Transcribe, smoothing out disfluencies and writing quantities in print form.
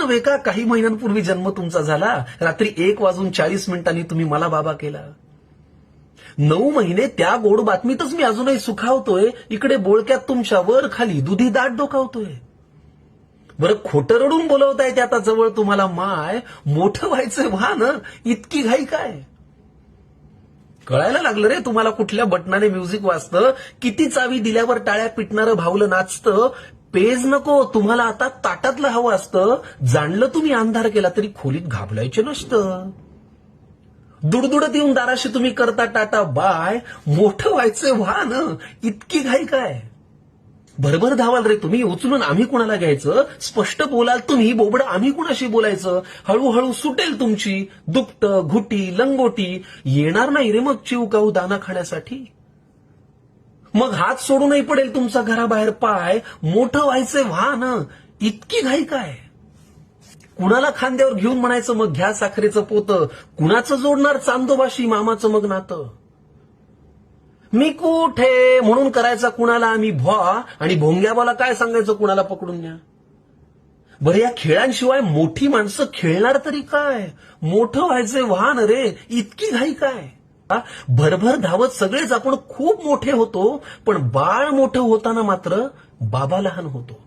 नव्हे का काही महिन्यांपूर्वी जन्म तुमचा झाला, रात्री 1:40 तुम्ही मला बाबा केला. 9 महिने त्या गोड बातमीतच मी अजूनही सुखावतोय, इकडे बोळक्यात तुमच्या वर खाली दुधी दाट डोकावतोय. बरं खोटं रडून बोलवताय ते आता जवळ तुम्हाला माय, मोठं व्हायचं व्हा इतकी घाई काय? कळायला लागलं रे तुम्हाला कुठल्या बटनाने म्युझिक वाजतं, किती चावी दिल्यावर टाळ्या पिटणारं भावलं नाचतं. पेज नको तुम्हाला आता ताटातलं हवं असतं. जाणलं तुम्ही अंधार केला तरी खोलीत घाबरायचं नसतं. दुडदुडत येऊन दाराशी तुम्ही करता टाटा बाय, मोठं व्हायचं व्हा इतकी घाई काय? भरभर धावाल रे तुम्ही, उचलून आम्ही कुणाला घ्यायचं, स्पष्ट बोलाल तुम्ही, बोबडं आम्ही कुणाशी बोलायचं. हळूहळू सुटेल तुमची दुपटं घुटी लंगोटी, येणार नाही रे मग चिवकाऊ दाना खाण्यासाठी. मग हात सोडूनही पडेल तुमचा घराबाहेर पाय, मोठं व्हायचंय व्हा इतकी घाई काय? कुणाला खांद्यावर घेऊन म्हणायचं मग घ्या साखरेचं पोतं, कुणाचं जोडणार चांदोबाशी मामाचं मग नातं. मी कुठे म्हणून करायचा कुणाला आम्ही भॉ, आणि भोंग्याबाला काय सांगायचं कुणाला पकडून न्या. बरं या खेळांशिवाय मोठी माणसं खेळणार तरी काय? मोठं व्हायचंय वाहन रे, इतकी घाई काय? भरभर धावत सगळेच आपण खूप मोठे होतो, पण बाळ मोठं होताना मात्र बाबा लहान होतो.